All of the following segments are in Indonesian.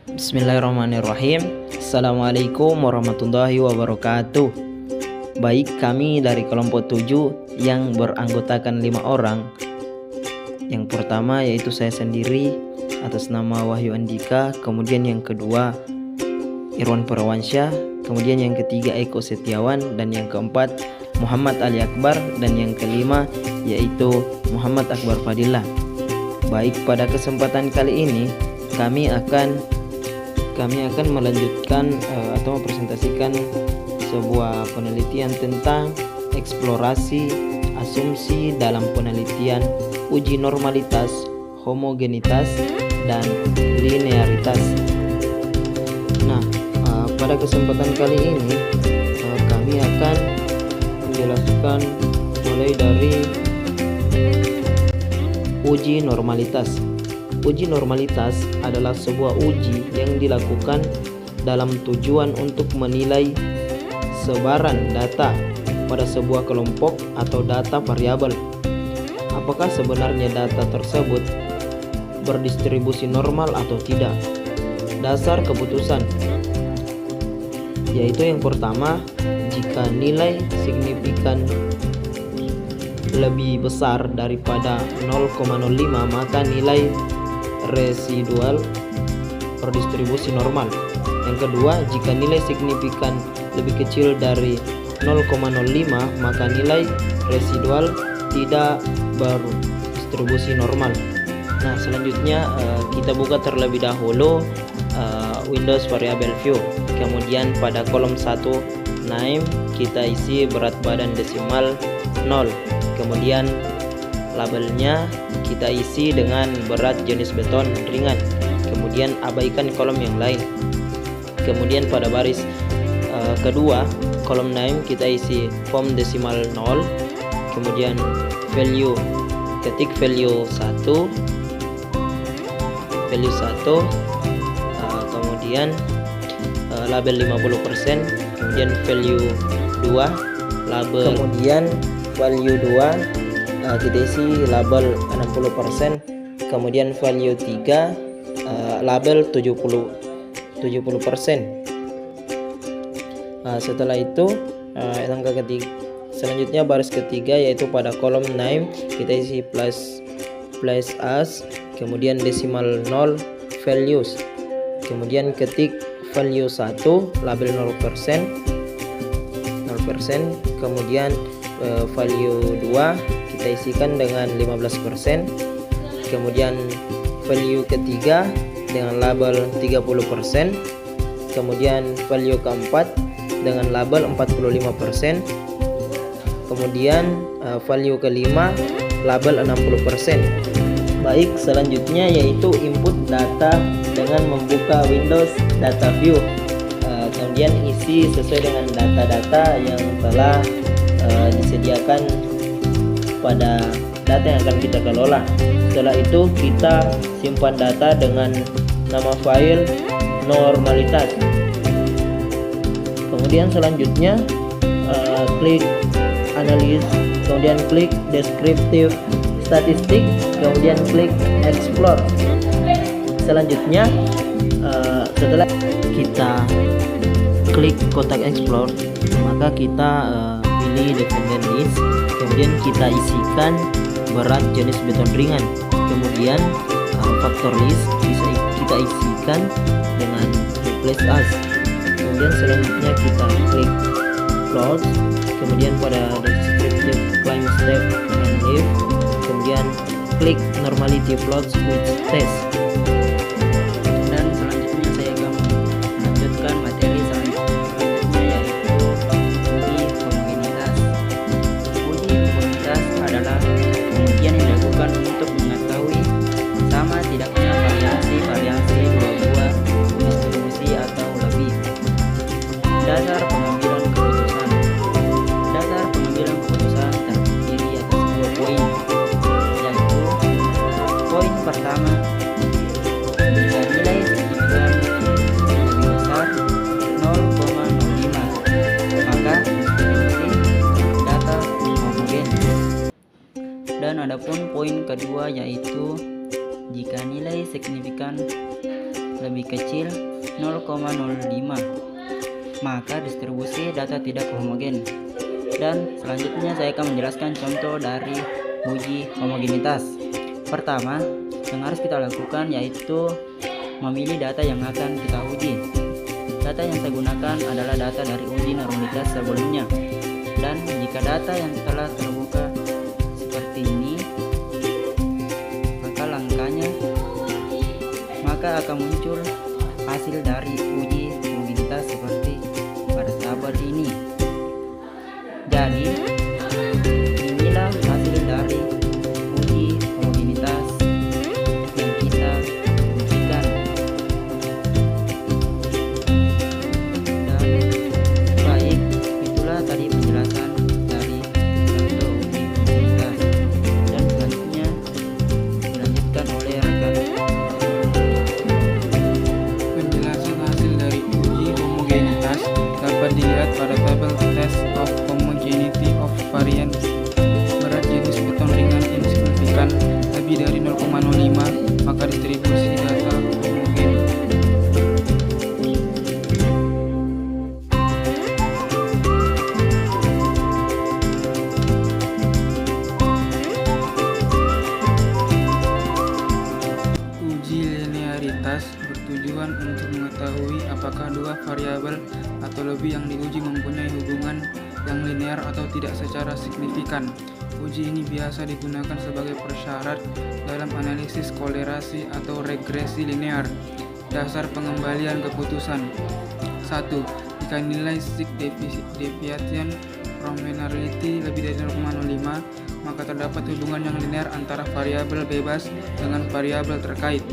Bismillahirrahmanirrahim. Assalamualaikum warahmatullahi wabarakatuh. Baik, kami dari kelompok 7 yang beranggotakan 5 orang. Yang pertama yaitu saya sendiri atas nama Wahyu Andika, kemudian yang kedua Irwan Purwansyah, kemudian yang ketiga Eko Setiawan, dan yang keempat Muhammad Ali Akbar, dan yang kelima yaitu Muhammad Akbar Fadillah. Baik, pada kesempatan kali ini kami akan melanjutkan atau mempresentasikan sebuah penelitian tentang eksplorasi asumsi dalam penelitian uji normalitas, homogenitas, dan linearitas. Nah, pada kesempatan kali ini kami akan menjelaskan mulai dari uji normalitas. Uji normalitas adalah sebuah uji yang dilakukan dalam tujuan untuk menilai sebaran data pada sebuah kelompok atau data variabel. Apakah sebenarnya data tersebut berdistribusi normal atau tidak? Dasar keputusan yaitu yang pertama, jika nilai signifikan lebih besar daripada 0,05 maka nilai residual berdistribusi normal. Yang kedua, jika nilai signifikan lebih kecil dari 0,05 maka nilai residual tidak berdistribusi normal. Nah, selanjutnya kita buka terlebih dahulu Windows Variable View. Kemudian pada kolom 1 name kita isi berat badan desimal 0. Kemudian labelnya kita isi dengan berat jenis beton ringan. Kemudian abaikan kolom yang lain. Kemudian pada baris kedua kolom name kita isi form desimal 0. Kemudian value, ketik value 1, kemudian label 50%, kemudian value 2, label, kemudian value 2 kita isi label 60%, kemudian value 3 label 70%. Setelah itu angka ketiga, selanjutnya baris ketiga yaitu pada kolom name kita isi plus as, kemudian desimal 0 values, kemudian ketik value 1 label 0%, kemudian value 2 kita isikan dengan 15%, kemudian value ketiga dengan label 30%, kemudian value keempat dengan label 45%, kemudian value kelima label 60%. Baik, selanjutnya yaitu input data dengan membuka Windows Data View. Kemudian isi sesuai dengan data-data yang telah disediakan pada data yang akan kita kelola. Setelah itu kita simpan data dengan nama file normalitas. Kemudian selanjutnya klik analis, kemudian klik descriptive statistik, kemudian klik explore. Selanjutnya setelah kita klik kotak explore maka kita pilih dependent list, kemudian kita isikan berat jenis beton ringan, kemudian factor list bisa kita isikan dengan replace as. Kemudian selanjutnya kita klik close, kemudian pada descriptive climb step and leave, kemudian klik normality plots with test. Dan selanjutnya saya akan melanjutkan materi selanjutnya yaitu uji homogenitas. Uji homogenitas adalah pengujian yang dilakukan untuk mengetahui sama tidaknya variasi dua buah distribusi atau lebih. Dasar pengambilan keputusan. Dasar pengambilan keputusan terdiri atas 2 poin, yaitu poin pertama, jika nilai signifikan lebih besar 0,05 maka distribusi data homogen. Dan adapun poin kedua yaitu jika nilai signifikan lebih kecil 0,05, maka distribusi data tidak homogen. Dan selanjutnya saya akan menjelaskan contoh dari uji homogenitas. Pertama, yang harus kita lakukan yaitu memilih data yang akan kita uji. Data yang saya gunakan adalah data dari uji normalitas sebelumnya. Dan jika data yang telah terbuka seperti ini, maka akan muncul hasil dari uji homogenitas seperti pada tabel ini. Jadi inilah hasil dari uji homogenitas yang kita ujikan. Dan baik, itulah tadi penjelasan dari contoh uji homogenitas. Dan selanjutnya dilanjutkan oleh rekan. Penjelasan hasil dari uji homogenitas dapat dilihat pada tabel Test of Homogeneity of Variance. Berat jenis beton ringan insignifikan lebih dari 0,05, maka distribusi data homogen. Uji linearitas bertujuan untuk mengetahui apakah dua variabel atau lebih yang diuji mempunyai hubungan yang linear atau tidak secara signifikan. Uji ini biasa digunakan sebagai persyarat dalam analisis kolerasi atau regresi linear. Dasar pengembalian keputusan. 1. Jika nilai sig deviation from linearity lebih dari 0,05, maka terdapat hubungan yang linear antara variabel bebas dengan variabel terkait.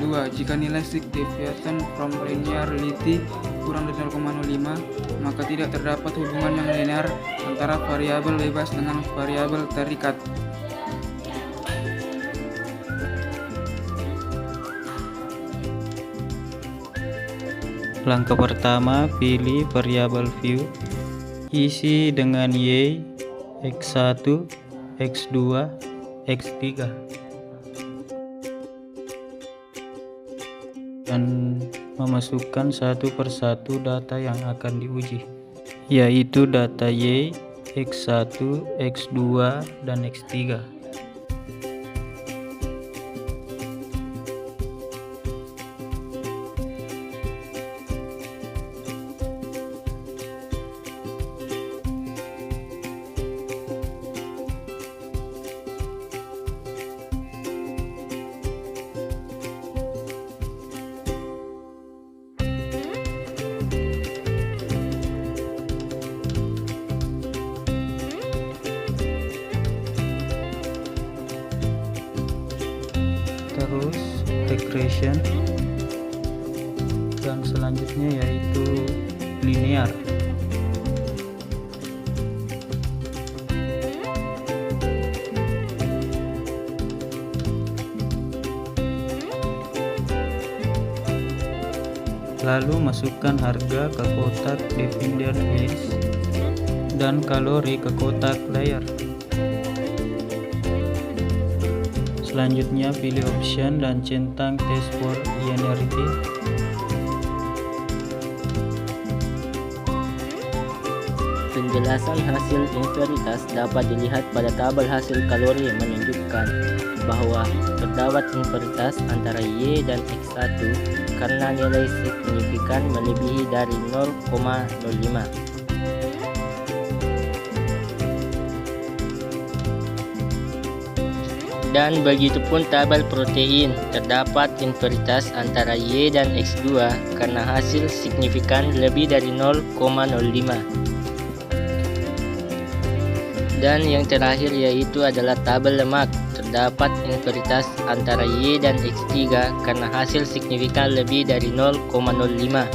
2. Jika nilai sig deviation from linearity kurang dari 0,05, maka tidak terdapat hubungan yang linear antara variabel bebas dengan variabel terikat. Langkah pertama, pilih variabel view, isi dengan y, x1, x2, x3, dan memasukkan satu persatu data yang akan diuji, yaitu data y, x1, x2, dan x3. Terus regression, dan selanjutnya yaitu linear. Lalu masukkan harga ke kotak defined range dan kalori ke kotak layer. Selanjutnya pilih option dan centang test for linearity. Penjelasan hasil invaritas dapat dilihat pada tabel hasil kalori yang menunjukkan bahwa terdapat invaritas antara Y dan X1 karena nilai signifikan melebihi dari 0,05. Dan begitupun tabel protein, terdapat invaritas antara Y dan X2 karena hasil signifikan lebih dari 0,05. Dan yang terakhir yaitu adalah tabel lemak, terdapat invaritas antara Y dan X3 karena hasil signifikan lebih dari 0,05.